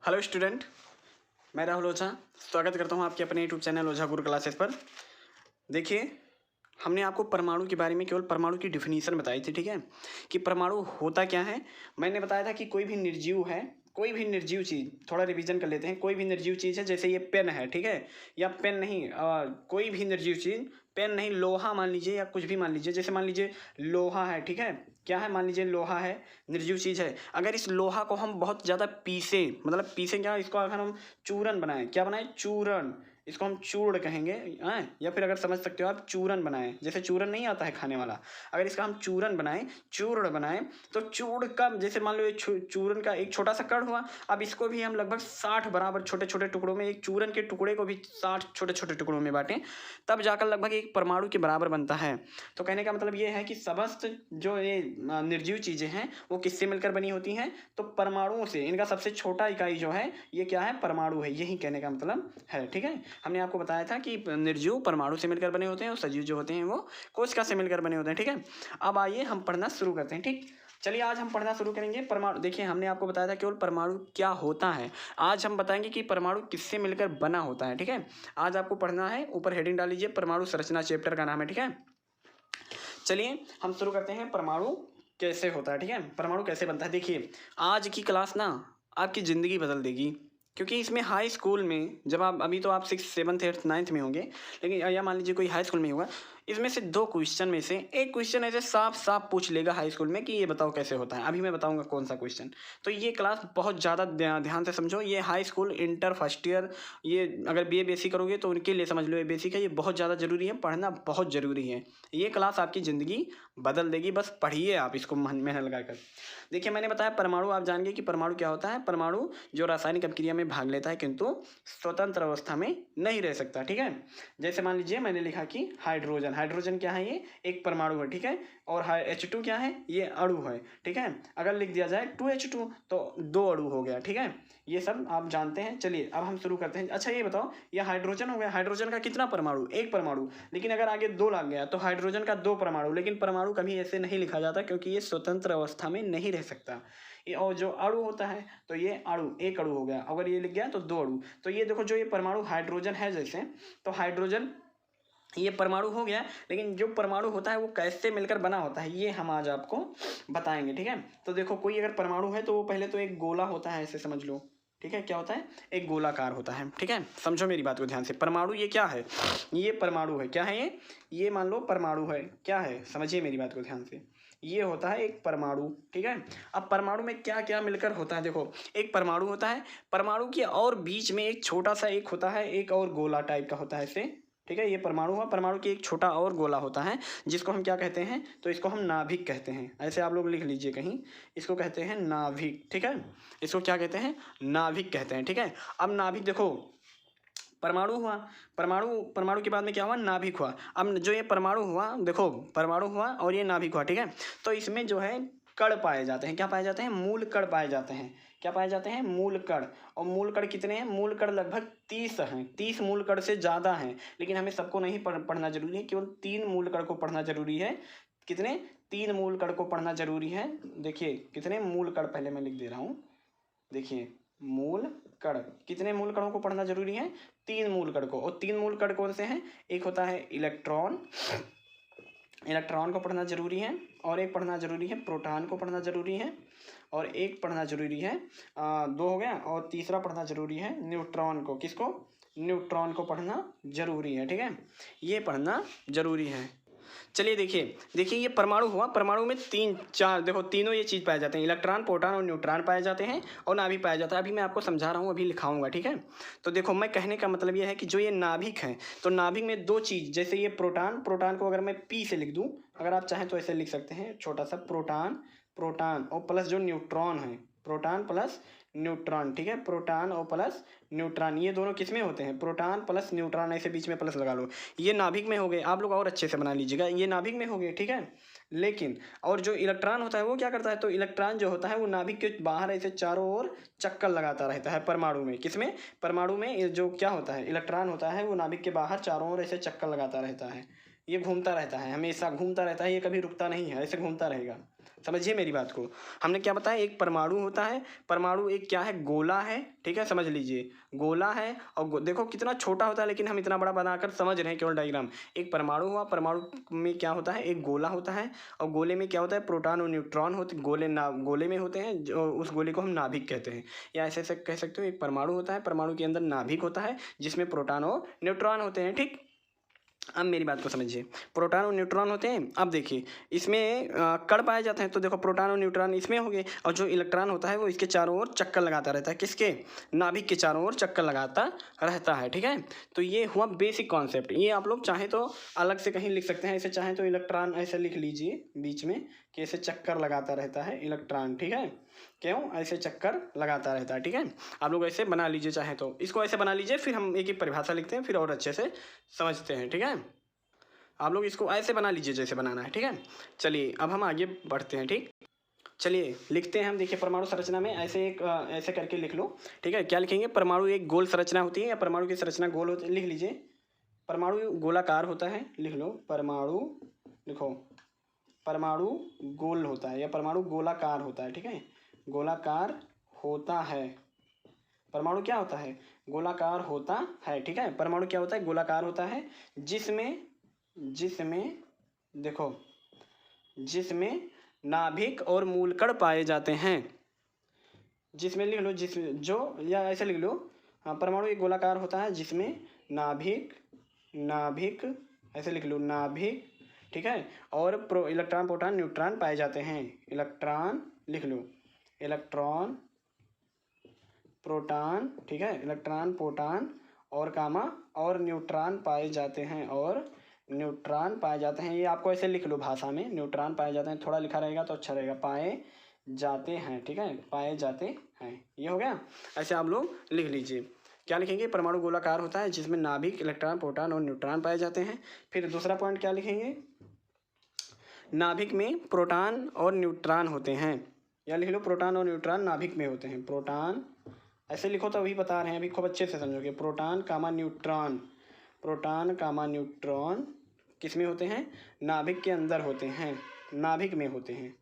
Hello student, मैं राहुल ओझा स्वागत करता हूं आपके अपने यूट्यूब चैनल ओझा गुरु क्लासेस पर। देखिए, हमने आपको परमाणु के बारे में केवल परमाणु की डिफिनीशन बताई थी, ठीक है, कि परमाणु होता क्या है। मैंने बताया था कि कोई भी निर्जीव है, कोई भी निर्जीव चीज़, थोड़ा रिवीजन कर लेते हैं। कोई भी निर्जीव चीज़ है, जैसे ये पेन है, ठीक है, या पेन नहीं, कोई भी निर्जीव चीज़, पेन नहीं, लोहा मान लीजिए या कुछ भी मान लीजिए। जैसे मान लीजिए लोहा है, ठीक है, क्या है, मान लीजिए लोहा है, निर्जीव चीज़ है। अगर इस लोहा को हम बहुत ज़्यादा पीसे, मतलब पीसे क्या, इसको अगर हम चूरन बनाएं, क्या बनाएं, चूरन, इसको हम चूर्ण कहेंगे, या फिर अगर समझ सकते हो आप चूरन बनाएं, जैसे चूरन नहीं आता है खाने वाला, अगर इसका हम चूरन बनाएं, चूर्ण बनाएं, तो चूर्ण का जैसे मान लो चूरन का एक छोटा सा कण हुआ। अब इसको भी हम लगभग 60 बराबर छोटे छोटे टुकड़ों में, एक चूरन के टुकड़े को भी 60 छोटे छोटे टुकड़ों में बांटें, तब जाकर लगभग एक परमाणु के बराबर बनता है। तो कहने का मतलब ये है कि समस्त जो ये निर्जीव चीज़ें हैं वो किससे मिलकर बनी होती हैं, तो परमाणुओं से। इनका सबसे छोटा इकाई जो है ये क्या है, परमाणु है, यही कहने का मतलब है, ठीक है। हमने आपको बताया था कि निर्जीव परमाणु से मिलकर बने होते हैं और सजीव जो होते हैं वो कोशिका से मिलकर बने होते हैं, ठीक है। अब आइए हम पढ़ना शुरू करते हैं, ठीक। चलिए आज हम पढ़ना शुरू करेंगे परमाणु। देखिए, हमने आपको बताया था केवल परमाणु क्या होता है। आज हम बताएंगे कि परमाणु किससे मिलकर बना होता है, ठीक है। आज आपको पढ़ना है, ऊपर हेडिंग डाल लीजिए, परमाणु संरचना चैप्टर का नाम है, ठीक है। चलिए हम शुरू करते हैं, परमाणु कैसे होता है, ठीक है, परमाणु कैसे बनता है। देखिए, आज की क्लास ना आपकी ज़िंदगी बदल देगी, क्योंकि इसमें हाई स्कूल में जब आप, अभी तो आप 6, 7, 8, 9 में होंगे, लेकिन या मान लीजिए कोई हाई स्कूल में होगा, इसमें से 2 क्वेश्चन में से एक क्वेश्चन ऐसे साफ साफ पूछ लेगा हाई स्कूल में कि ये बताओ कैसे होता है। अभी मैं बताऊंगा कौन सा क्वेश्चन। तो ये क्लास बहुत ज़्यादा ध्यान से समझो। ये high school, inter, first year, ये अगर BA बेसिक करोगे तो उनके लिए समझ लो ये बेसिक है, ये बहुत ज़्यादा ज़रूरी है, पढ़ना बहुत ज़रूरी है। ये क्लास आपकी ज़िंदगी बदल देगी, बस पढ़िए आप इसको मेहनत लगाकर। देखिए, मैंने बताया परमाणु, आप जान गए कि परमाणु क्या होता है। परमाणु जो रासायनिक अभिक्रिया में भाग लेता है किंतु स्वतंत्र अवस्था में नहीं रह सकता, ठीक है। जैसे मान लीजिए मैंने लिखा कि हाइड्रोजन, हाइड्रोजन क्या है, ये एक परमाणु है, ठीक है। और H2 क्या है, ये अणु है, ठीक है। अगर लिख दिया जाए 2H2 तो 2 अणु हो गया, ठीक है। ये सब आप जानते हैं। चलिए अब हम शुरू करते हैं। अच्छा ये बताओ, ये हाइड्रोजन हो गया, हाइड्रोजन का कितना परमाणु, एक परमाणु, लेकिन अगर आगे 2 लग गया तो हाइड्रोजन का 2 परमाणु। लेकिन परमाणु कभी ऐसे नहीं लिखा जाता, क्योंकि ये स्वतंत्र अवस्था में नहीं रह सकता। ये और जो अणु होता है तो ये अणु, एक अणु हो गया। अगर ये लिख गया तो 2 अणु। तो ये देखो, जो ये परमाणु हाइड्रोजन है, जैसे तो हाइड्रोजन ये परमाणु हो गया, लेकिन जो परमाणु होता है वो कैसे मिलकर बना होता है ये हम आज आपको बताएंगे, ठीक है। तो देखो, कोई अगर परमाणु है तो वो पहले तो एक गोला होता है, ऐसे समझ लो, ठीक है। क्या होता है, एक गोलाकार होता है, ठीक है। समझो मेरी बात को ध्यान से। परमाणु ये क्या है, ये परमाणु है, क्या है ये मान लो परमाणु है, क्या है, समझिए मेरी बात को ध्यान से। ये होता है एक परमाणु, ठीक है। अब परमाणु में क्या क्या मिलकर होता है, देखो, एक परमाणु होता है, परमाणु के और बीच में एक छोटा सा एक होता है, एक और गोला टाइप का होता है ऐसे, ठीक है। ये परमाणु हुआ, परमाणु की एक छोटा और गोला होता है, जिसको हम क्या कहते हैं, तो इसको हम नाभिक कहते हैं। ऐसे आप लोग लिख लीजिए कहीं, इसको कहते हैं नाभिक, ठीक है। इसको क्या कहते हैं, नाभिक कहते हैं, ठीक है। अब नाभिक देखो, परमाणु हुआ, परमाणु के बाद में क्या हुआ, नाभिक हुआ। अब जो ये परमाणु हुआ, देखो परमाणु हुआ और ये नाभिक हुआ, ठीक है। तो इसमें जो है कण पाए जाते हैं, क्या पाए जाते हैं, मूल कण पाए जाते हैं। क्या पाए जाते हैं, मूल कण। और मूल कण कितने हैं, मूल कण लगभग 30 हैं, 30 मूल कण से ज़्यादा हैं, लेकिन हमें सबको नहीं पढ़ना जरूरी है, केवल 3 मूल कण को पढ़ना जरूरी है। कितने, 3 मूल कण को पढ़ना जरूरी है। देखिए कितने मूल कण, पहले मैं लिख दे रहा हूँ, देखिए मूल कण, कितने मूल कणों को पढ़ना जरूरी है, 3 मूल कण को। और 3 मूल कण कौन से हैं, एक होता है इलेक्ट्रॉन, इलेक्ट्रॉन को पढ़ना जरूरी है, और एक पढ़ना जरूरी है प्रोटॉन को पढ़ना जरूरी है, और एक पढ़ना जरूरी है 2 हो गया, और तीसरा पढ़ना जरूरी है न्यूट्रॉन को। किसको, न्यूट्रॉन को पढ़ना जरूरी है, ठीक है। ये पढ़ना जरूरी है। चलिए देखिए ये परमाणु हुआ, परमाणु में 3, 4, देखो तीनों ये चीज़ पाए जाते हैं, इलेक्ट्रॉन, प्रोटॉन और न्यूट्रॉन पाए जाते हैं, और नाभिक पाया जाता है। अभी मैं आपको समझा रहा हूँ, अभी लिखाऊंगा, ठीक है। तो देखो, मैं कहने का मतलब ये है कि जो ये नाभिक है, तो नाभिक में 2 चीज़, जैसे ये प्रोटॉन, प्रोटॉन को अगर मैं P से लिख दूँ, अगर आप चाहें तो ऐसे लिख सकते हैं, छोटा सा प्रोटॉन, प्रोटॉन और प्लस जो न्यूट्रॉन है, प्रोटॉन प्लस न्यूट्रॉन, ठीक है। प्रोटॉन और प्लस न्यूट्रॉन, ये दोनों किस में होते हैं, प्रोटॉन प्लस न्यूट्रॉन, ऐसे बीच में प्लस लगा लो। ये नाभिक में हो गए, आप लोग और अच्छे से बना लीजिएगा, ये नाभिक में हो गए, ठीक है। लेकिन और जो इलेक्ट्रॉन होता है वो क्या करता है, तो इलेक्ट्रॉन जो होता है वो नाभिक के बाहर ऐसे चारों ओर चक्कर लगाता रहता है परमाणु में। किसमें, परमाणु में जो क्या होता है, इलेक्ट्रॉन होता है, वो नाभिक के बाहर चारों ओर ऐसे चक्कर लगाता रहता है। ये घूमता रहता है, हमेशा घूमता रहता है, ये कभी रुकता नहीं है, ऐसे घूमता रहेगा। समझिए मेरी बात को। हमने क्या बताया, एक परमाणु होता है, परमाणु एक क्या है, गोला है, ठीक है, समझ लीजिए गोला है। और देखो कितना छोटा होता है, लेकिन हम इतना बड़ा बनाकर समझ रहे हैं केवल डायग्राम। एक परमाणु हुआ, परमाणु में क्या होता है, एक गोला होता है, और गोले में क्या होता है, प्रोटॉन और न्यूट्रॉन होते, गोले में होते हैं, जो उस गोले को हम नाभिक कहते हैं। या ऐसे ऐसे कह सकते हो, एक परमाणु होता है, परमाणु के अंदर नाभिक होता है जिसमें प्रोटॉन और न्यूट्रॉन होते हैं, ठीक। अब मेरी बात को समझिए, प्रोटॉन और न्यूट्रॉन होते हैं। अब देखिए इसमें कण पाए जाते हैं, तो देखो प्रोटॉन और न्यूट्रॉन इसमें हो गए, और जो इलेक्ट्रॉन होता है वो इसके चारों ओर चक्कर लगाता रहता है, किसके, नाभिक के चारों ओर चक्कर लगाता रहता है, ठीक है। तो ये हुआ बेसिक कॉन्सेप्ट। ये आप लोग चाहे तो अलग से कहीं लिख सकते हैं, ऐसे चाहे तो इलेक्ट्रॉन ऐसे लिख लीजिए बीच में कि ऐसे चक्कर लगाता रहता है इलेक्ट्रॉन, ठीक है, क्यों ऐसे चक्कर लगाता रहता है, ठीक है। आप लोग ऐसे बना लीजिए, चाहे तो इसको ऐसे बना लीजिए, फिर हम एक ही परिभाषा लिखते हैं, फिर और अच्छे से समझते हैं, ठीक है। आप लोग इसको ऐसे बना लीजिए जैसे बनाना है, ठीक है। चलिए अब हम आगे बढ़ते हैं, ठीक। चलिए लिखते हैं हम। देखिए परमाणु संरचना में ऐसे एक ऐसे करके लिख लो, ठीक है। क्या लिखेंगे, परमाणु एक गोल संरचना होती है, या परमाणु की संरचना गोल होती है, लिख लीजिए। परमाणु गोलाकार होता है, लिख लो, परमाणु, लिखो परमाणु गोल होता है, या परमाणु गोलाकार होता है, ठीक है, गोलाकार होता है। परमाणु क्या होता है, गोलाकार होता है, ठीक है। परमाणु क्या होता है, गोलाकार होता है, जिसमें जिसमें देखो, जिसमें नाभिक और मूलकण पाए जाते हैं, जिसमें लिख लो, जिसमें जो, या ऐसे लिख लो, हाँ, परमाणु एक गोलाकार होता है जिसमें नाभिक नाभिक ऐसे लिख लो, नाभिक, ठीक है, और इलेक्ट्रॉन प्रोटॉन न्यूट्रॉन पाए जाते हैं। इलेक्ट्रॉन लिख लो, इलेक्ट्रॉन प्रोटॉन, ठीक है, इलेक्ट्रॉन प्रोटॉन और कामा और न्यूट्रॉन पाए जाते हैं, और न्यूट्रॉन पाए जाते हैं। ये आपको ऐसे लिख लो भाषा में, न्यूट्रॉन पाए जाते हैं, थोड़ा लिखा रहेगा तो अच्छा रहेगा, पाए जाते हैं, ठीक है, पाए जाते हैं, ये हो गया। ऐसे आप लोग लिख लीजिए। क्या लिखेंगे, परमाणु गोलाकार होता है जिसमें नाभिक, इलेक्ट्रॉन प्रोटॉन और न्यूट्रॉन पाए जाते हैं। फिर दूसरा पॉइंट क्या लिखेंगे, नाभिक में प्रोटॉन और न्यूट्रॉन होते हैं, या लिख लो प्रोटॉन और न्यूट्रॉन नाभिक में होते हैं। प्रोटॉन ऐसे लिखो तो अभी बता रहे हैं, अभी खूब अच्छे से समझोगे। प्रोटॉन कामा न्यूट्रॉन, प्रोटॉन कामा न्यूट्रॉन किस में होते हैं, नाभिक के अंदर होते हैं, नाभिक में होते हैं,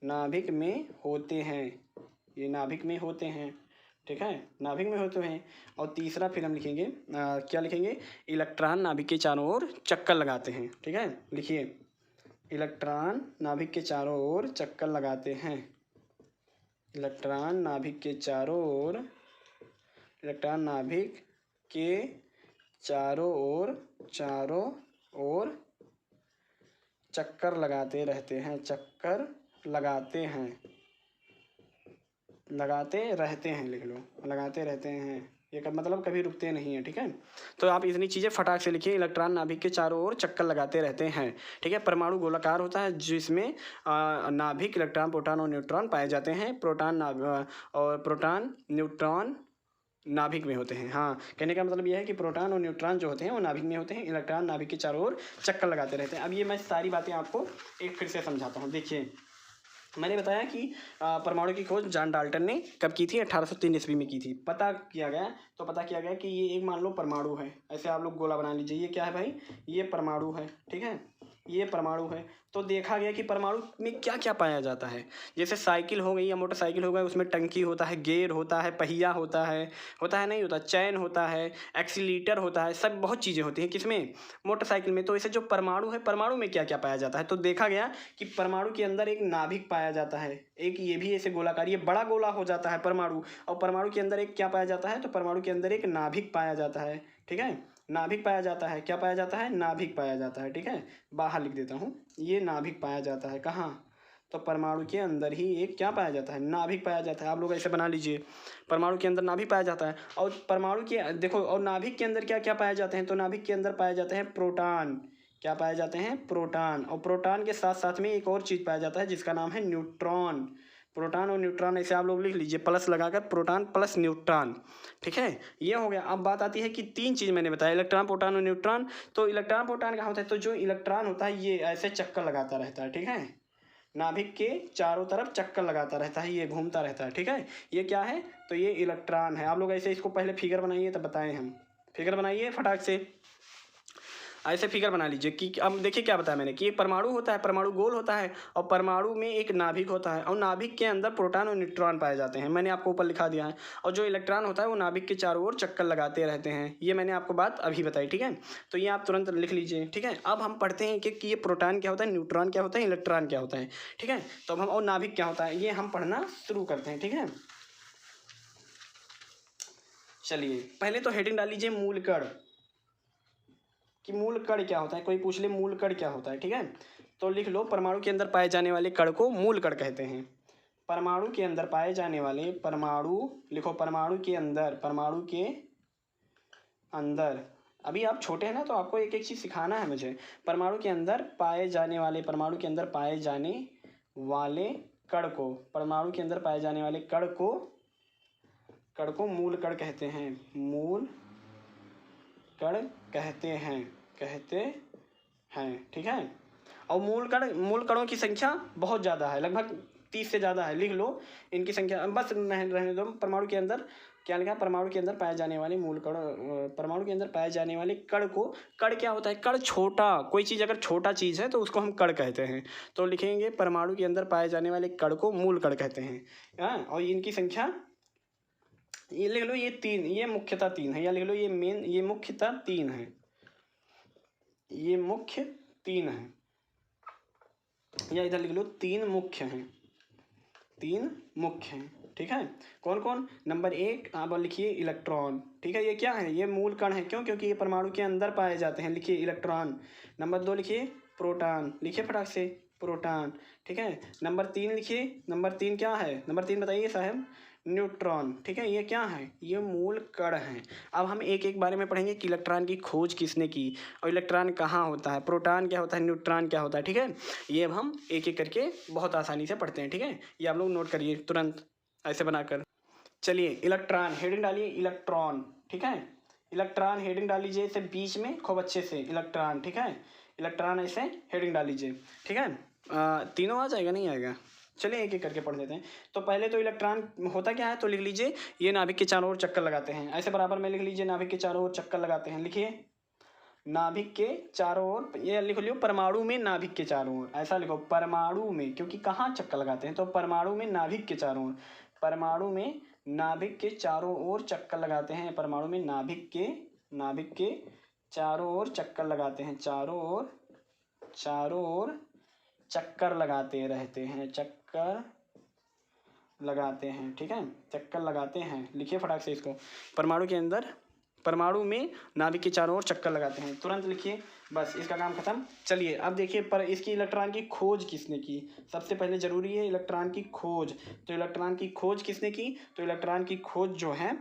नाभिक में होते हैं, ये नाभिक में होते हैं, ठीक है, नाभिक में होते हैं। और तीसरा फिर हम लिखेंगे क्या लिखेंगे, इलेक्ट्रॉन नाभिक के चारों ओर चक्कर लगाते हैं, ठीक है। लिखिए, इलेक्ट्रॉन नाभिक के चारों ओर चक्कर लगाते हैं, इलेक्ट्रॉन नाभिक के चारों ओर, इलेक्ट्रॉन नाभिक के चारों ओर चक्कर लगाते रहते हैं, चक्कर लगाते रहते हैं, लिख लो, लगाते रहते हैं, ये मतलब कभी रुकते नहीं है, ठीक है। तो आप इतनी चीज़ें फटाक से लिखिए, इलेक्ट्रॉन नाभिक के चारों ओर चक्कर लगाते रहते हैं, ठीक है। परमाणु गोलाकार होता है जिसमें नाभिक, इलेक्ट्रॉन प्रोटॉन और न्यूट्रॉन पाए जाते हैं। प्रोटॉन न्यूट्रॉन नाभिक में होते हैं। हाँ, कहने का मतलब यह है कि प्रोटॉन और न्यूट्रॉन जो होते हैं वो नाभिक में होते हैं, इलेक्ट्रॉन नाभिक के चारों ओर चक्कर लगाते रहते हैं। अब ये मैं सारी बातें आपको एक फिर से समझाता हूँ। देखिए मैंने बताया कि परमाणु की खोज जॉन डाल्टन ने कब की थी, 1803 ईस्वी में की थी। पता किया गया कि ये एक मान लो परमाणु है, ऐसे आप लोग गोला बना लीजिए, ये क्या है भाई, ये परमाणु है, ठीक है, ये परमाणु है। तो देखा गया कि परमाणु में क्या क्या पाया जाता है, जैसे साइकिल हो गई या मोटरसाइकिल हो गई, उसमें टंकी होता है, गेयर होता है, पहिया होता है नहीं होता, चैन होता है, एक्सीलीटर होता है, सब बहुत चीज़ें होती हैं किसमें, मोटरसाइकिल में। तो इसे जो परमाणु है, परमाणु में क्या क्या पाया जाता है, तो देखा गया कि परमाणु के अंदर एक नाभिक पाया जाता है, एक ये भी ऐसे गोलाकार, ये बड़ा गोला हो जाता है परमाणु, और परमाणु के अंदर एक क्या पाया जाता है, तो परमाणु के अंदर एक नाभिक पाया जाता है, ठीक है, नाभिक पाया जाता है। क्या पाया जाता है, नाभिक पाया जाता है, ठीक है, बाहर लिख देता हूँ, ये नाभिक पाया जाता है, कहाँ, तो परमाणु के अंदर ही एक क्या पाया जाता है, नाभिक पाया जाता है। आप लोग ऐसे बना लीजिए, परमाणु के अंदर नाभिक पाया जाता है। और परमाणु के देखो, और नाभिक के अंदर क्या क्या पाए जाते हैं, तो नाभिक के अंदर पाए जाते हैं प्रोटॉन, क्या पाए जाते हैं, प्रोटॉन, और प्रोटॉन के साथ साथ में एक और चीज़ पाया जाता है जिसका नाम है न्यूट्रॉन। प्रोटॉन और न्यूट्रॉन ऐसे आप लोग लिख लीजिए, प्लस लगाकर, प्रोटॉन प्लस न्यूट्रॉन, ठीक है, ये हो गया। अब बात आती है कि तीन चीज़ मैंने बताया, इलेक्ट्रॉन प्रोटॉन और न्यूट्रॉन। तो इलेक्ट्रॉन प्रोटॉन क्या होता है, तो जो इलेक्ट्रॉन होता है ये ऐसे चक्कर लगाता रहता है, ठीक है, नाभिक के चारों तरफ चक्कर लगाता रहता है, ये घूमता रहता है, ठीक है, ये क्या है, तो ये इलेक्ट्रॉन है। आप लोग ऐसे इसको पहले फिगर बनाइए तब बताएं हम, फिगर बनाइए फटाक से। ऐसे फिगर बना लीजिए कि अब देखिए क्या बताया मैंने कि एक परमाणु होता है, परमाणु गोल होता है और परमाणु में एक नाभिक होता है और नाभिक के अंदर प्रोटॉन और न्यूट्रॉन पाए जाते हैं, मैंने आपको ऊपर लिखा दिया है। और जो इलेक्ट्रॉन होता है वो नाभिक के चारों ओर चक्कर लगाते रहते हैं, ये मैंने आपको बात अभी बताई, ठीक है। तो ये आप तुरंत लिख लीजिए, ठीक है। अब हम पढ़ते हैं कि ये प्रोटॉन क्या होता है, न्यूट्रॉन क्या होता है, इलेक्ट्रॉन क्या होता है, ठीक है। तो अब हम और नाभिक क्या होता है ये हम पढ़ना शुरू करते हैं, ठीक है। चलिए पहले तो हेडिंग डाल लीजिए मूल कण, कि मूल कण क्या होता है, कोई पूछ ले मूल कण क्या होता है, ठीक है। तो लिख लो परमाणु के अंदर पाए जाने वाले कण को मूल कण कहते हैं। परमाणु के अंदर पाए जाने वाले परमाणु, लिखो परमाणु के अंदर, परमाणु के अंदर, अभी आप छोटे हैं ना तो आपको एक एक चीज़ सिखाना है मुझे। परमाणु के अंदर पाए जाने वाले, परमाणु के अंदर पाए जाने वाले कण को, परमाणु के अंदर पाए जाने वाले कण को मूल कण कहते हैं, मूल कण कहते हैं, ठीक है। और मूल कणों की संख्या बहुत ज़्यादा है, लगभग 30 से ज़्यादा है, लिख लो इनकी संख्या, बस रहने दो। परमाणु के अंदर क्या लिखा, परमाणु के अंदर पाए जाने वाले मूल कण, परमाणु के अंदर पाए जाने वाले कण को, कण क्या होता है, कण छोटा, कोई चीज़ अगर छोटा चीज़ है तो उसको हम कण कहते हैं। तो लिखेंगे परमाणु के अंदर पाए जाने वाले कण को मूल कण कहते हैं, हाँ। और इनकी संख्या ये लिख लो, ये 3, ये मुख्यतः 3 है, या लिख लो ये मेन, ये मुख्यतः 3 है, ये मुख्य 3 है, या इधर लिख लो 3 मुख्य हैं, 3 मुख्य हैं, ठीक है। कौन कौन, नंबर 1 आप लिखिए इलेक्ट्रॉन, ठीक है। ये क्या है, ये मूल कण है, क्यों, क्योंकि ये परमाणु के अंदर पाए जाते हैं, लिखिए इलेक्ट्रॉन। नंबर 2 लिखिए प्रोटॉन, लिखिए फटाक से प्रोटॉन, ठीक है। नंबर 3 लिखिए, नंबर 3 क्या है, नंबर 3 बताइए साहब, न्यूट्रॉन, ठीक है। ये क्या है, ये मूल कण हैं। अब हम एक एक बारे में पढ़ेंगे कि इलेक्ट्रॉन की खोज किसने की और इलेक्ट्रॉन कहाँ होता है, प्रोटॉन क्या होता है, न्यूट्रॉन क्या होता है, ठीक है। ये अब हम एक एक करके बहुत आसानी से पढ़ते हैं, ठीक है। ये आप लोग नोट करिए तुरंत ऐसे बनाकर। चलिए इलेक्ट्रॉन, हेडिंग डालिए इलेक्ट्रॉन, ठीक है। इलेक्ट्रॉन हेडिंग डाल लीजिए इसे बीच में खूब अच्छे से, इलेक्ट्रॉन, ठीक है। इलेक्ट्रॉन ऐसे हेडिंग डाल लीजिए, ठीक है। तीनों आ जाएगा, नहीं आएगा, चलिए एक एक करके पढ़ लेते हैं। तो पहले तो इलेक्ट्रॉन होता क्या है, तो लिख लीजिए ये नाभिक के चारों ओर चक्कर लगाते हैं, ऐसे बराबर में लिख लीजिए नाभिक के चारों ओर चक्कर लगाते हैं, लिखिए नाभिक के चारों ओर, ये लिख लियो परमाणु में नाभिक के चारों ओर, ऐसा लिखो परमाणु में, क्योंकि कहाँ चक्कर लगाते हैं, तो परमाणु में नाभिक के चारों ओर, परमाणु में नाभिक के चारों ओर चक्कर लगाते हैं, परमाणु में नाभिक के चारों ओर चक्कर लगाते हैं, चारों ओर चक्कर लगाते रहते हैं, चक्कर लगाते हैं, ठीक है, चक्कर लगाते हैं, लिखिए फटाक से इसको, परमाणु के अंदर, परमाणु में नाभिक के चारों ओर चक्कर लगाते हैं, तुरंत लिखिए, बस इसका काम खत्म। चलिए अब देखिए पर इसकी इलेक्ट्रॉन की खोज किसने की, सबसे पहले जरूरी है इलेक्ट्रॉन की खोज। तो इलेक्ट्रॉन की खोज किसने की, तो इलेक्ट्रॉन की खोज जो है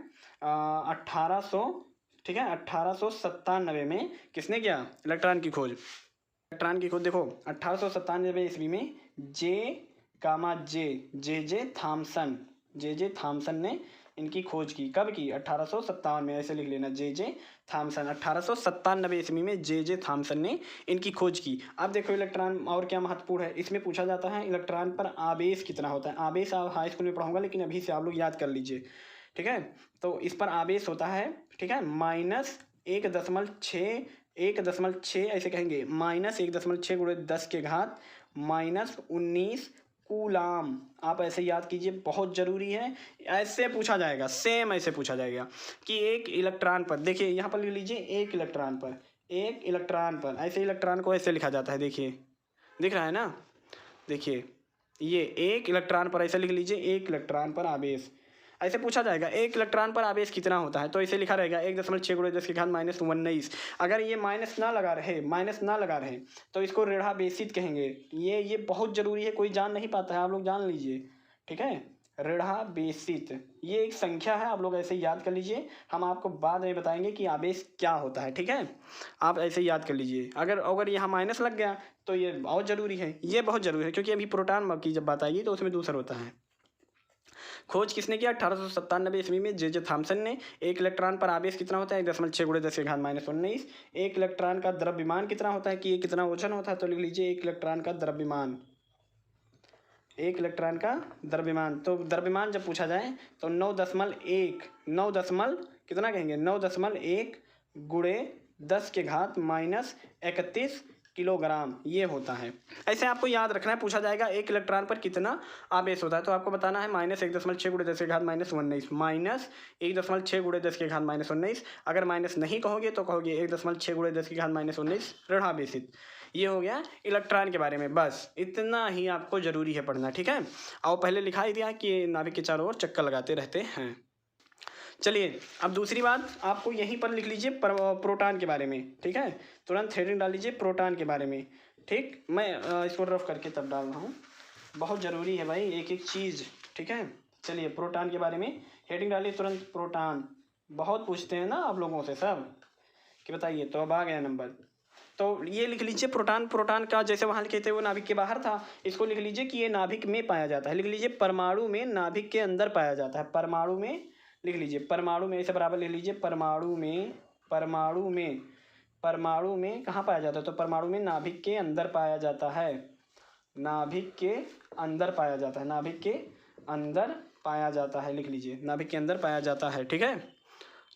1800, ठीक है, 1897 में किसने किया इलेक्ट्रॉन की खोज। इलेक्ट्रॉन की खोज देखो 1897 ईस्वी में जे थॉमसन ने इनकी खोज की, कब की, 1857 में, ऐसे लिख लेना जे थॉमसन, 1897 ईस्वी में जे थॉमसन ने इनकी खोज की। अब देखो इलेक्ट्रॉन और क्या महत्वपूर्ण है, इसमें पूछा जाता है इलेक्ट्रॉन पर आवेश कितना होता है। आवेश आप हाई स्कूल में पढ़ाऊंगा, लेकिन अभी से आप लोग याद कर लीजिए, ठीक है। तो इस पर आवेश होता है, ठीक है, -1.6 ऐसे कहेंगे, -1.6 गुणे 10 के घात -19 कूलाम। आप ऐसे याद कीजिए, बहुत ज़रूरी है, ऐसे पूछा जाएगा, सेम ऐसे पूछा जाएगा कि एक इलेक्ट्रॉन पर, देखिए यहाँ पर लिख लीजिए एक इलेक्ट्रॉन पर, ऐसे इलेक्ट्रॉन को ऐसे लिखा जाता है, देखिए दिख रहा है ना, देखिए ये एक इलेक्ट्रॉन पर ऐसे लिख लीजिए, एक इलेक्ट्रॉन पर आवेश, ऐसे पूछा जाएगा एक इलेक्ट्रॉन पर आवेश कितना होता है, तो इसे लिखा रहेगा 1.6 गुणे 10 के घात -19। अगर ये माइनस ना लगा रहे तो इसको ऋणावेशित कहेंगे। ये बहुत ज़रूरी है, कोई जान नहीं पाता है, आप लोग जान लीजिए, ठीक है। ऋणावेशित ये एक संख्या है, आप लोग ऐसे याद कर लीजिए, हम आपको बाद में बताएंगे कि आवेश क्या होता है, ठीक है। आप ऐसे याद कर लीजिए, अगर यहाँ माइनस लग गया तो ये बहुत ज़रूरी है, ये बहुत ज़रूरी है, क्योंकि अभी प्रोटॉन की जब बात आएगी तो उसमें दूसरा होता है। खोज किसने किया, 1897 ईस्वी में जे थॉमसन ने। एक इलेक्ट्रॉन पर आवेश कितना होता है, 1.6 गुणे 10 के घात -19। एक इलेक्ट्रॉन का द्रव्यमान कितना होता है, कि ये कितना वजन होता है, तो लिख लीजिए एक इलेक्ट्रॉन का द्रव्यमान, तो द्रव्यमान जब पूछा जाए तो 9 कितना कहेंगे, 9.1 गुणे 10⁻31 किलोग्राम ये होता है। ऐसे आपको याद रखना है, पूछा जाएगा एक इलेक्ट्रॉन पर कितना आवेश होता है, तो आपको बताना है -1.6 × 10⁻−19 अगर माइनस नहीं कहोगे तो कहोगे 1.6 × 10⁻−19 ऋण आवेशित। ये हो गया इलेक्ट्रॉन के बारे में, बस इतना ही आपको जरूरी है पढ़ना, ठीक है। और पहले लिखा ही दिया कि नाभिक के चारों ओर चक्कर लगाते रहते हैं। चलिए अब दूसरी बात आपको यहीं पर लिख लीजिए प्रोटॉन के बारे में, ठीक है। तुरंत हेडिंग डाल लीजिए प्रोटॉन के बारे में, ठीक। मैं इसको रफ करके तब डाल रहा हूँ, बहुत ज़रूरी है भाई एक एक चीज़, ठीक है। चलिए प्रोटॉन के बारे में हेडिंग डालिए तुरंत, प्रोटॉन। बहुत पूछते हैं ना आप लोगों से सब कि बताइए, तो अब आ गया नंबर। तो ये लिख लीजिए प्रोटॉन। प्रोटॉन का जैसे वहाँ लिखे थे वो नाभिक के बाहर था, इसको लिख लीजिए कि ये नाभिक में पाया जाता है। लिख लीजिए परमाणु में, नाभिक के अंदर पाया जाता है। परमाणु में लिख लीजिए, परमाणु में इसे बराबर लिख लीजिए, परमाणु में, परमाणु में, परमाणु में कहाँ पाया जाता है, तो परमाणु में नाभिक के अंदर पाया जाता है, नाभिक के अंदर पाया जाता है, नाभिक के अंदर पाया जाता है। लिख लीजिए नाभिक के अंदर पाया जाता है, ठीक है,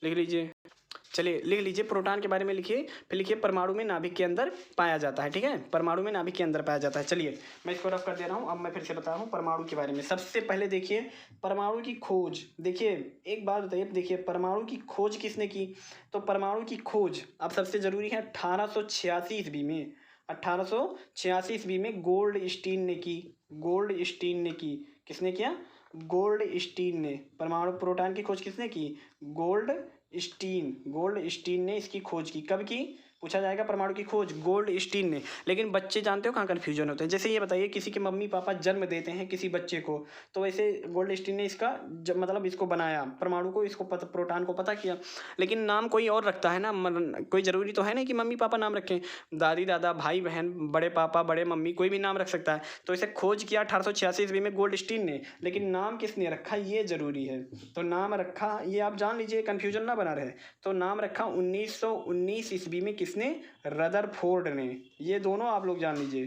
लिख लीजिए। चलिए लिख लीजिए प्रोटॉन के बारे में लिखिए, फिर लिखिए परमाणु में नाभिक के अंदर पाया जाता है, ठीक है। परमाणु में नाभिक के अंदर पाया जाता है। चलिए मैं इसको रफ कर दे रहा हूँ। अब मैं फिर से बता रहा हूँ परमाणु के बारे में। सबसे पहले देखिए परमाणु की खोज, देखिए एक बात बताइए, देखिए परमाणु की खोज किसने की, तो परमाणु की खोज अब सबसे जरूरी है 1886 ईस्वी में, 1886 ईस्वी में गोल्ड स्टीन ने की, गोल्ड स्टीन ने की। किसने किया, गोल्ड स्टीन ने। परमाणु प्रोटॉन की खोज किसने की, गोल्ड स्टीन, गोल्ड स्टीन ने इसकी खोज की। कब की, पूछा जाएगा परमाणु की खोज गोल्ड स्टीन ने। लेकिन बच्चे जानते हो कहाँ कन्फ्यूजन होते हैं, जैसे ये बताइए किसी के मम्मी पापा जन्म देते हैं किसी बच्चे को, तो वैसे गोल्ड स्टीन ने इसका मतलब इसको बनाया परमाणु को, इसको प्रोटॉन को पता किया। लेकिन नाम कोई और रखता है ना, कोई ज़रूरी तो है नहीं कि मम्मी पापा नाम रखें, दादी दादा भाई बहन बड़े पापा बड़े मम्मी कोई भी नाम रख सकता है। तो इसे खोज किया 1886 ईस्वी में गोल्ड स्टीन ने, लेकिन नाम किसने रखा ये जरूरी है। तो नाम रखा, ये आप जान लीजिए कन्फ्यूजन ना बना रहे, तो नाम रखा 1919 ईस्वी में किसने, रदरफोर्ड ने। ये दोनों आप लोग जान लीजिए,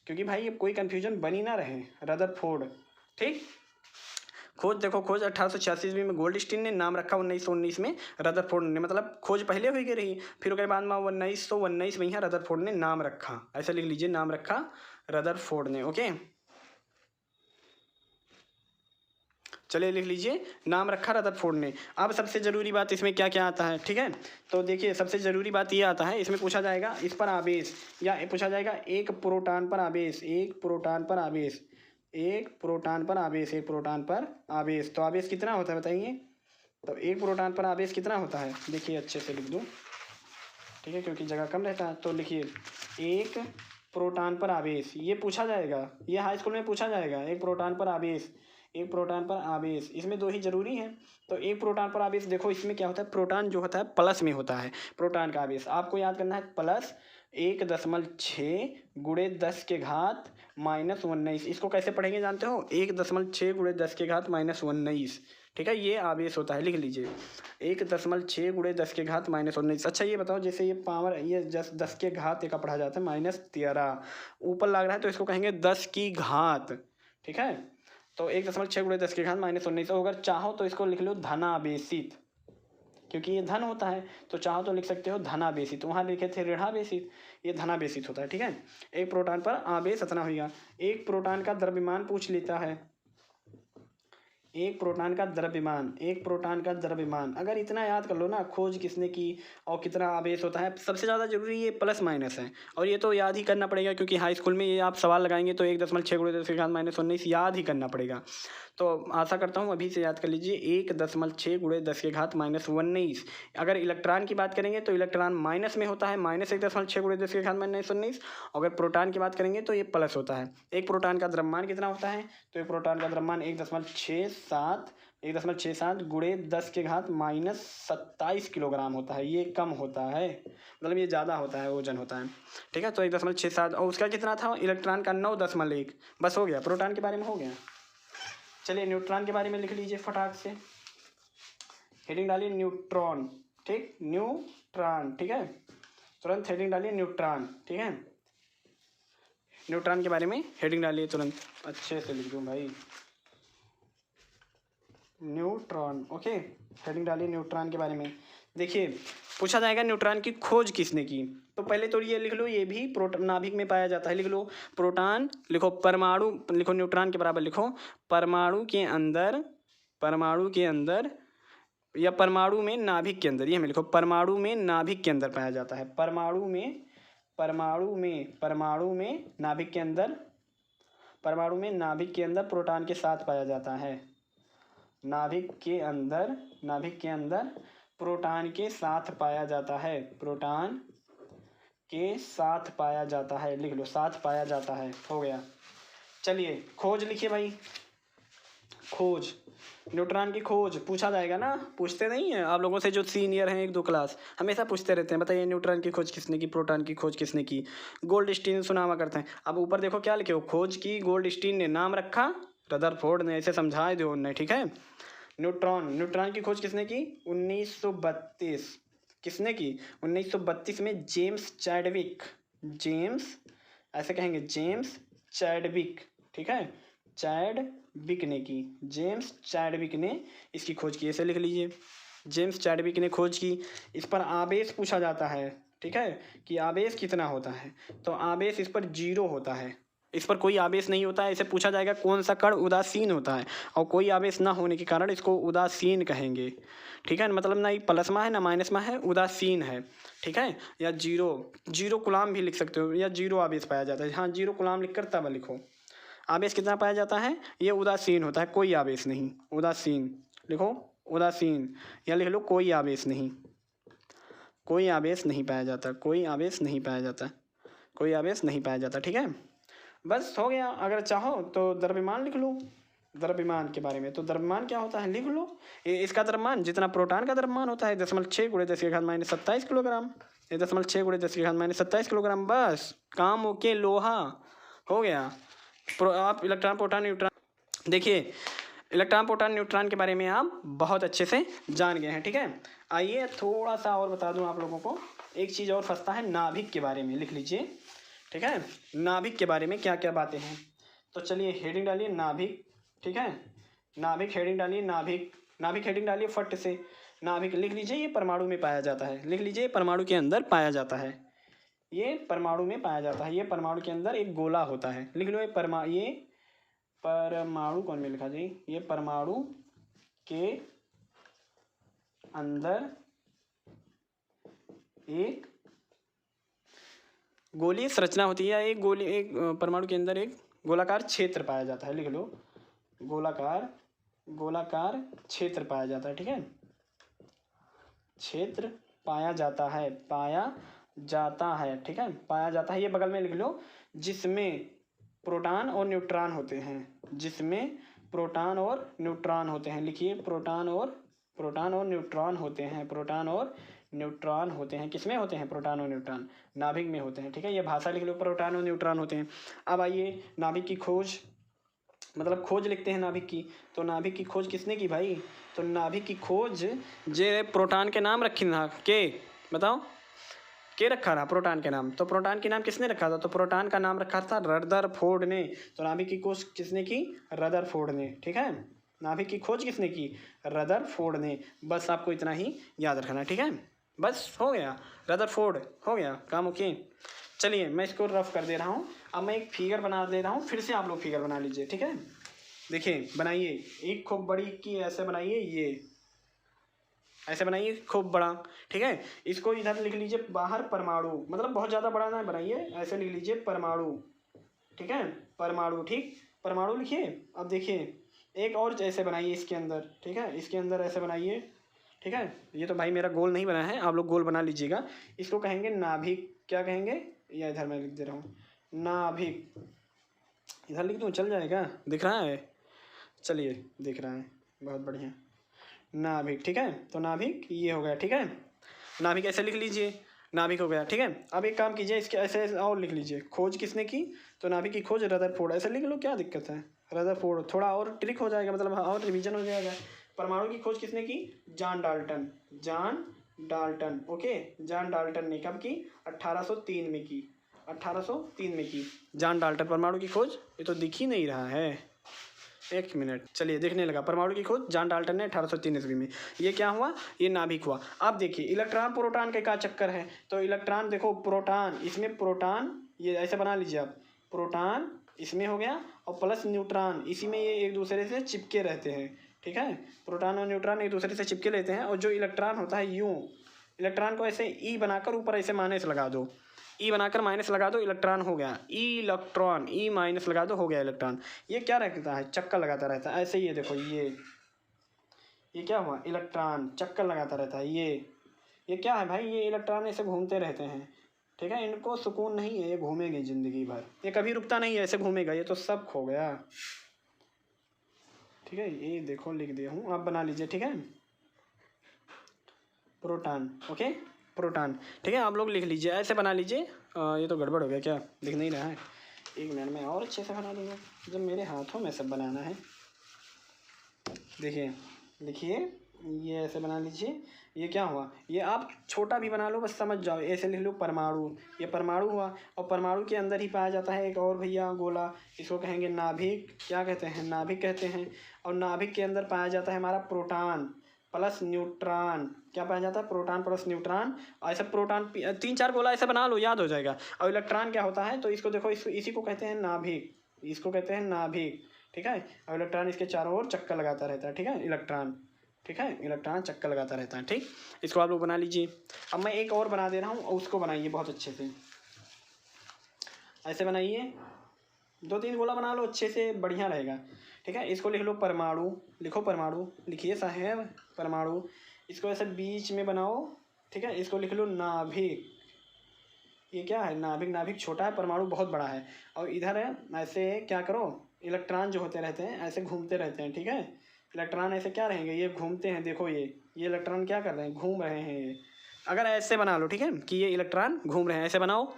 क्योंकि भाई कोई कंफ्यूजन बनी ना रहे, रदरफोर्ड, ठीक। खोज देखो, खोज 1886 ईस्वी में गोल्ड स्टीन ने, नाम रखा 1919 में रदरफोर्ड ने। मतलब खोज पहले हुई रही, फिर उसके बाद में 1919 में ही रदरफोर्ड ने नाम रखा, ऐसा लिख लीजिए, नाम रखा रदरफोर्ड ने, ओके। चलिए लिख लीजिए नाम रखा रदरफोर्ड ने। अब सबसे ज़रूरी बात इसमें क्या क्या आता है, ठीक है। तो देखिए सबसे ज़रूरी बात ये आता है, इसमें पूछा जाएगा इस पर आवेश, या पूछा जाएगा एक प्रोटॉन पर आवेश, एक प्रोटॉन पर आवेश, एक प्रोटॉन पर आवेश, एक प्रोटॉन पर आवेश। तो आवेश कितना होता है बताइए, तो एक प्रोटॉन पर आवेश कितना होता है, देखिए अच्छे से लिख दूँ, ठीक है, क्योंकि जगह कम रहता है। तो लिखिए एक प्रोटॉन पर आवेश, ये पूछा जाएगा, ये हाई स्कूल में पूछा जाएगा, एक प्रोटॉन पर आवेश, एक प्रोटॉन पर आवेश। इसमें दो ही जरूरी हैं, तो एक प्रोटॉन पर आवेश देखो इसमें क्या होता है, प्रोटॉन जो होता है प्लस में होता है, प्रोटॉन का आवेश आपको याद करना है प्लस 1.6 × 10⁻−19। इसको कैसे पढ़ेंगे जानते हो, 1.6 × 10⁻−19, ठीक है, ये आवेश होता है। लिख लीजिए 1.6 × 10⁻−19। अच्छा ये बताओ, जैसे ये पावर ये 10 के घात का पढ़ा जाता है -13, ऊपर लग रहा है तो इसको कहेंगे 10 की घात, ठीक है। तो 1.6 × 10⁻−19। अगर चाहो तो इसको लिख लो धनावेशित, क्योंकि ये धन होता है, तो चाहो तो लिख सकते हो धनावेशित, वहाँ लिखे थे ऋणावेशित, ये धनावेशित होता है, ठीक है। एक प्रोटॉन पर आवेश इतना होगा। एक प्रोटॉन का द्रव्यमान पूछ लेता है, एक प्रोटॉन का द्रव्यमान, एक प्रोटॉन का द्रव्यमान। अगर इतना याद कर लो ना, खोज किसने की और कितना आवेश होता है, सबसे ज़्यादा जरूरी ये प्लस माइनस है, और ये तो याद ही करना पड़ेगा, क्योंकि हाई स्कूल में ये आप सवाल लगाएंगे तो 1.6 × 10⁻−19 याद ही करना पड़ेगा। तो आशा करता हूँ अभी से याद कर लीजिए 1.6 × 10⁻−19। अगर इलेक्ट्रॉन की बात करेंगे तो इलेक्ट्रॉन माइनस में होता है, -1.6 × 10⁻−19। अगर प्रोटॉन की बात करेंगे तो ये प्लस होता है। एक प्रोटॉन का द्रव्यमान कितना होता है, तो एक प्रोटॉन का द्रव्यमान 1.67 × 10⁻−27 किलोग्राम होता है। ये कम होता है, मतलब ये ज़्यादा होता है, वजन होता है, ठीक है। तो 1.67, और उसका कितना था इलेक्ट्रॉन का 9.1। बस हो गया, प्रोटॉन के बारे में हो गया। चलिए न्यूट्रॉन के बारे में लिख लीजिए फटाक से, हेडिंग डालिए न्यूट्रॉन, ठीक, न्यूट्रॉन, ठीक है, तुरंत हेडिंग डालिए न्यूट्रॉन, ठीक है। न्यूट्रॉन के बारे में हेडिंग डालिए तुरंत, अच्छे से लिख दूँ भाई, न्यूट्रॉन। ओके, हेडिंग डालिए न्यूट्रॉन के बारे में। देखिए पूछा जाएगा न्यूट्रॉन की खोज किसने की, तो पहले तो ये लिख लो, ये भी प्रोटॉन नाभिक में पाया जाता है। लिख लो प्रोटॉन, लिखो परमाणु, लिखो न्यूट्रॉन के बराबर लिखो परमाणु के अंदर, परमाणु के अंदर या परमाणु में नाभिक के अंदर, ये हमें लिखो परमाणु में नाभिक के अंदर पाया जाता है। परमाणु में, परमाणु में, परमाणु में नाभिक के अंदर, परमाणु में नाभिक के अंदर प्रोटॉन के साथ पाया जाता है। नाभिक के अंदर, नाभिक के अंदर प्रोटॉन के साथ पाया जाता है, प्रोटॉन के साथ पाया जाता है। लिख लो साथ पाया जाता है, हो गया। चलिए खोज लिखिए भाई, खोज, न्यूट्रॉन की खोज पूछा जाएगा ना, पूछते नहीं है आप लोगों से जो सीनियर हैं 1-2 क्लास, हमेशा पूछते रहते हैं बताइए न्यूट्रॉन की खोज किसने की, प्रोटॉन की खोज किसने की, गोल्डस्टीन सुना हुआ करते हैं। अब ऊपर देखो क्या लिखे हो, खोज की गोल्डस्टीन ने, नाम रखा रदरफोर्ड ने, ऐसे समझा दो उनने, ठीक है। न्यूट्रॉन, न्यूट्रॉन की खोज किसने की, 1932, किसने की 1932 में जेम्स चैडविक, जेम्स ऐसे कहेंगे जेम्स चैडविक, ठीक है, चैडविक ने की, जेम्स चैडविक ने इसकी खोज की, ऐसे लिख लीजिए जेम्स चैडविक ने खोज की। इस पर आवेश पूछा जाता है, ठीक है, कि आवेश कितना होता है, तो आवेश इस पर 0 होता है, इस पर कोई आवेश नहीं होता है। इसे पूछा जाएगा कौन सा कण उदासीन होता है, और कोई आवेश ना होने के कारण इसको उदासीन कहेंगे, ठीक है, मतलब ना ही प्लस में है ना माइनस में है, उदासीन है, ठीक है। या 0 कूलाम भी लिख सकते हो, या 0 आवेश पाया जाता है, हाँ 0 कूलाम लिख कर तब लिखो। आवेश कितना पाया जाता है, ये उदासीन होता है, कोई आवेश नहीं, उदासीन लिखो, उदासीन, या लिख लो कोई आवेश नहीं, कोई आवेश नहीं पाया जाता, कोई आवेश नहीं पाया जाता, कोई आवेश नहीं पाया जाता, ठीक है। बस हो गया। अगर चाहो तो द्रव्यमान लिख लो, द्रव्यमान के बारे में, तो द्रव्यमान क्या होता है लिख लो, इसका द्रव्यमान जितना प्रोटॉन का द्रव्यमान होता है 0.6 × 10⁻27 किलोग्राम, ये 0.6 × 10⁻27 किलोग्राम, बस काम ओके, लोहा हो गया। आप इलेक्ट्रॉन प्रोटॉन न्यूट्रॉन, देखिए इलेक्ट्रॉन प्रोटॉन न्यूट्रॉन के बारे में आप बहुत अच्छे से जान गए हैं, ठीक है। आइए थोड़ा सा और बता दूं आप लोगों को, एक चीज़ और फंसता है, नाभिक के बारे में लिख लीजिए, ठीक है, नाभिक के बारे में क्या क्या बातें हैं। तो चलिए हेडिंग डालिए नाभिक, ठीक है, नाभिक हेडिंग डालिए, नाभिक, नाभिक हेडिंग डालिए फट से, नाभिक लिख लीजिए, ये परमाणु में पाया जाता है, लिख लीजिए परमाणु के अंदर पाया जाता है, ये परमाणु में पाया जाता है, ये परमाणु के अंदर एक गोला होता है, लिख लो ये परमाणु कौन में लिखा जाए, ये परमाणु के अंदर एक गोलीय संरचना होती है, एक गोली, एक परमाणु के अंदर एक गोलाकार क्षेत्र पाया जाता है, लिख लो गोलाकार, गोलाकार क्षेत्र पाया जाता है, ठीक है, क्षेत्र पाया जाता है, पाया जाता है, ठीक है, पाया जाता है, ये बगल में लिख लो, जिसमें प्रोटॉन और न्यूट्रॉन होते हैं, जिसमें प्रोटॉन और न्यूट्रॉन होते हैं, लिखिए प्रोटॉन और न्यूट्रॉन होते हैं, प्रोटॉन और न्यूट्रॉन होते हैं, किसमें होते हैं, प्रोटॉन और न्यूट्रॉन नाभिक में होते हैं, ठीक है, ये भाषा लिख लो, प्रोटॉन और न्यूट्रॉन होते हैं। अब आइए नाभिक की खोज, मतलब खोज लिखते हैं नाभिक की, तो नाभिक की खोज किसने की भाई, तो नाभिक की खोज जे प्रोटॉन के नाम रखी ना, के बताओ के रखा रहा प्रोटॉन के नाम, तो प्रोटॉन के नाम किसने रखा था, तो प्रोटॉन का नाम रखा था रदरफोर्ड ने, तो नाभिक की खोज किसने की, रदरफोर्ड ने, ठीक है, नाभिक की खोज किसने की, रदरफोर्ड ने, बस आपको इतना ही याद रखना, ठीक है, बस हो गया, रदरफोर्ड हो गया काम ओके। चलिए मैं इसको रफ कर दे रहा हूँ, अब मैं एक फिगर बना दे रहा हूँ, फिर से आप लोग फिगर बना लीजिए, ठीक है, देखिए बनाइए, एक खूब बड़ी की ऐसे बनाइए, ये ऐसे बनाइए खूब बड़ा, ठीक है, इसको इधर लिख लीजिए बाहर परमाणु, मतलब बहुत ज़्यादा बड़ा ना बनाइए, ऐसे लिख लीजिए परमाणु, ठीक है, परमाणु, ठीक, परमाणु लिखिए। अब देखिए एक और ऐसे बनाइए इसके अंदर, ठीक है, इसके अंदर ऐसे बनाइए, ठीक है, ये तो भाई मेरा गोल नहीं बना है, आप लोग गोल बना लीजिएगा, इसको कहेंगे नाभिक, क्या कहेंगे, या इधर मैं लिख दे रहा हूँ नाभिक, इधर लिख दूँ चल जाएगा, दिख रहा है, चलिए दिख रहा है, बहुत बढ़िया, नाभिक, ठीक है, तो नाभिक ये हो गया, ठीक है, नाभिक ऐसे लिख लीजिए, नाभिक हो गया, ठीक है। अब एक काम कीजिए, इसके ऐसे और लिख लीजिए, खोज किसने की, तो नाभिक की खोज रदरफोर्ड, ऐसे लिख लो, क्या दिक्कत है, रदरफोर्ड, थोड़ा और ट्रिक हो जाएगा, मतलब और रिवीजन हो जाएगा। परमाणु की खोज किसने की, John Dalton, John Dalton, okay, John Dalton ने कब की, 1803 में की, 1803 में की जॉन डाल्टन परमाणु की खोज, ये तो दिख ही नहीं रहा है, एक मिनट, चलिए देखने लगा। परमाणु की खोज जॉन डाल्टन ने 1803 ईस्वी में। ये क्या हुआ? ये नाभिक हुआ। अब देखिए इलेक्ट्रॉन प्रोटॉन का क्या चक्कर है। तो इलेक्ट्रॉन देखो, प्रोटॉन, इसमें प्रोटॉन, ये ऐसे बना लीजिए आप, प्रोटॉन इसमें हो गया और प्लस न्यूट्रॉन इसी में, ये एक दूसरे से चिपके रहते हैं। ठीक है, प्रोटॉन और न्यूट्रॉन एक दूसरे से चिपके लेते हैं। और जो इलेक्ट्रॉन होता है यूँ, इलेक्ट्रॉन को ऐसे ई बनाकर ऊपर ऐसे माइनस लगा दो, ई बनाकर माइनस लगा दो, इलेक्ट्रॉन हो गया इलेक्ट्रॉन, ई माइनस लगा दो, हो गया इलेक्ट्रॉन। ये क्या रहता है? चक्कर लगाता रहता है ऐसे ही। ये देखो ये क्या हुआ? इलेक्ट्रॉन चक्कर लगाता रहता है। ये क्या है भाई? ये इलेक्ट्रॉन ऐसे घूमते रहते हैं। ठीक है, इनको सुकून नहीं है, ये घूमेंगे ज़िंदगी भर, ये कभी रुकता नहीं है, ऐसे घूमेगा। ये तो सब खो गया। ठीक है, ये देखो लिख दिया हूँ, आप बना लीजिए। ठीक है, प्रोटॉन, ओके, प्रोटॉन। ठीक है, आप लोग लिख लीजिए, ऐसे बना लीजिए। ये तो गड़बड़ हो गया, क्या लिख नहीं रहा है? एक मिनट में और अच्छे से बना दूँगा, जब मेरे हाथों में सब बनाना है। देखिए, लिखिए, ये ऐसे बना लीजिए। ये क्या हुआ? ये आप छोटा भी बना लो, बस समझ जाओ। ऐसे लिख लो परमाणु, ये परमाणु हुआ। और परमाणु के अंदर ही पाया जाता है एक और भैया गोला, इसको कहेंगे नाभिक। क्या कहते हैं? नाभिक कहते हैं। और नाभिक के अंदर पाया जाता है हमारा प्रोटॉन प्लस न्यूट्रॉन। क्या पाया जाता है? Proton plus neutron. और ऐसा प्रोटॉन 3-4 गोला ऐसे बना लो, याद हो जाएगा। और इलेक्ट्रॉन क्या होता है? तो इसको देखो, इसी को कहते हैं नाभिक, इसको कहते हैं नाभिक। ठीक है, और इलेक्ट्रॉन इसके चारों ओर चक्कर लगाता रहता है। ठीक है, इलेक्ट्रॉन, ठीक है, इलेक्ट्रॉन चक्कर लगाता रहता है। ठीक, इसको आप लोग बना लीजिए। अब मैं एक और बना दे रहा हूँ, और उसको बनाइए बहुत अच्छे से। ऐसे बनाइए, 2-3 गोला बना लो अच्छे से, बढ़िया रहेगा। ठीक है, इसको लिख लो परमाणु, लिखो परमाणु, लिखिए साहेब परमाणु। इसको ऐसे बीच में बनाओ। ठीक है, इसको लिख लो नाभिक। ये क्या है? नाभिक। नाभिक छोटा है, परमाणु बहुत बड़ा है। और इधर है ऐसे, क्या करो, इलेक्ट्रॉन जो होते रहते हैं ऐसे घूमते रहते हैं। ठीक है, इलेक्ट्रॉन ऐसे क्या रहेंगे? ये घूमते हैं। देखो ये इलेक्ट्रॉन क्या कर रहे हैं? घूम रहे हैं ये। अगर ऐसे बना लो, ठीक है, कि ये इलेक्ट्रॉन घूम रहे हैं, ऐसे बनाओ।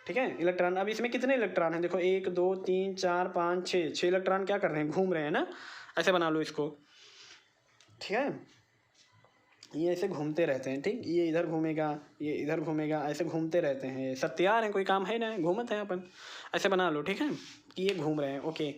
ठीक है, इलेक्ट्रॉन। अब इसमें कितने इलेक्ट्रॉन हैं? देखो 1 2 3 4 5 6 इलेक्ट्रॉन क्या कर रहे हैं? घूम रहे हैं ना। ऐसे बना लो इसको। ठीक है, ये ऐसे घूमते रहते हैं। ठीक, ये इधर घूमेगा, ये इधर घूमेगा, ऐसे घूमते रहते हैं। ये सब तैयार हैं, कोई काम है ना, घूमते हैं अपन। ऐसे बना लो। ठीक है, कि ये घूम रहे हैं। ओके,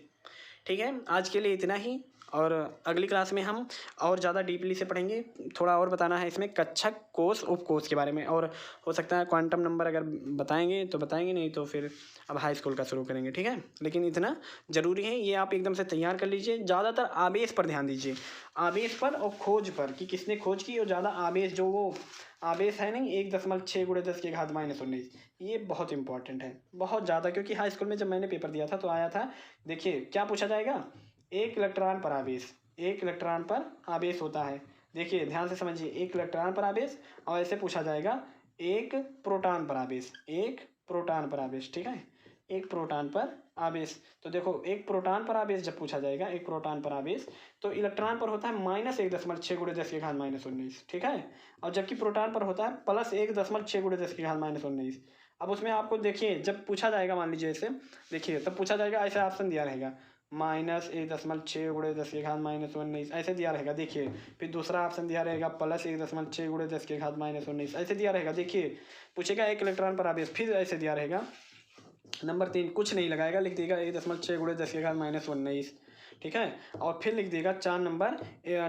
ठीक है, आज के लिए इतना ही। और अगली क्लास में हम और ज़्यादा डीपली से पढ़ेंगे। थोड़ा और बताना है इसमें कक्षक, कोष, उपकोष के बारे में। और हो सकता है क्वांटम नंबर अगर बताएंगे तो बताएंगे, नहीं तो फिर अब हाई स्कूल का शुरू करेंगे। ठीक है, लेकिन इतना ज़रूरी है, ये आप एकदम से तैयार कर लीजिए। ज़्यादातर आवेश पर ध्यान दीजिए, आवेश पर और खोज पर, कि किसने खोज की। और ज़्यादा आवेश, जो वो आवेश है नहीं, 1.6 × 10⁻19, ये बहुत इंपॉर्टेंट है, बहुत ज़्यादा। क्योंकि हाई स्कूल में जब मैंने पेपर दिया था तो आया था। देखिए क्या पूछा जाएगा? 1 इलेक्ट्रॉन पर आवेश, 1 इलेक्ट्रॉन पर आवेश होता है। देखिए ध्यान से समझिए, 1 इलेक्ट्रॉन पर आवेश। और ऐसे पूछा जाएगा 1 प्रोटॉन पर आवेश, 1 प्रोटॉन पर आवेश। ठीक है, 1 प्रोटॉन पर आवेश। तो देखो 1 प्रोटॉन पर आवेश जब पूछा जाएगा, 1 प्रोटॉन पर आवेश, तो इलेक्ट्रॉन पर होता है -1.6 × 10⁻19। ठीक है, और जबकि प्रोटॉन पर होता है +1.6 × 10⁻19। अब उसमें आपको देखिए, जब पूछा जाएगा, मान लीजिए ऐसे, देखिए तब पूछा जाएगा, ऐसे ऑप्शन दिया रहेगा -1.6 × 10⁻19, ऐसे दिया रहेगा। देखिए फिर दूसरा ऑप्शन दिया रहेगा +1.6 × 10⁻19, ऐसे दिया रहेगा। देखिए पूछेगा 1 इलेक्ट्रॉन पर आवेश, फिर ऐसे दिया रहेगा। नंबर 3 कुछ नहीं लगाएगा, लिख देगा 1.6 × 10⁻19। ठीक है, और फिर लिख देगा 4 नंबर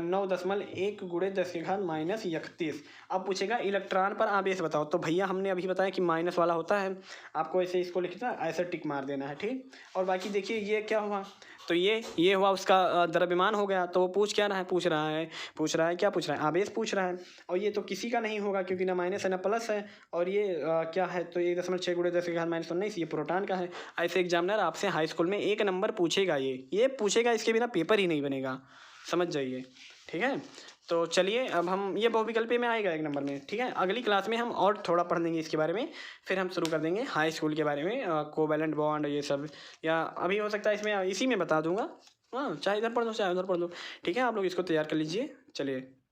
9.1 × 10⁻31। अब पूछेगा इलेक्ट्रॉन पर आवेश बताओ, तो भैया हमने अभी बताया कि माइनस वाला होता है। आपको ऐसे इसको लिखना, ऐसे टिक मार देना है। ठीक, और बाकी देखिए ये क्या हुआ, तो ये हुआ उसका द्रव्यमान हो गया। तो वो पूछ क्या रहा है? पूछ रहा है क्या पूछ रहा है? आवेश पूछ रहा है। और ये तो किसी का नहीं होगा, क्योंकि ना माइनस है ना प्लस है। और ये क्या है? तो 1.6 × 10⁻19, ये प्रोटॉन का है। ऐसे एग्जामिनर आपसे हाई स्कूल में 1 नंबर पूछेगा, ये पूछेगा, इसके बिना पेपर ही नहीं बनेगा, समझ जाइए। ठीक है, तो चलिए अब हम, ये बहुविकल्पी में आएगा 1 नंबर में। ठीक है, अगली क्लास में हम और थोड़ा पढ़ लेंगे इसके बारे में, फिर हम शुरू कर देंगे हाई स्कूल के बारे में, कोवैलेंट बॉन्ड ये सब। या अभी हो सकता है इसमें इसी में बता दूंगा, हाँ, चाहे इधर पढ़ दो चाहे उधर पढ़ दो। ठीक है, आप लोग इसको तैयार कर लीजिए। चलिए।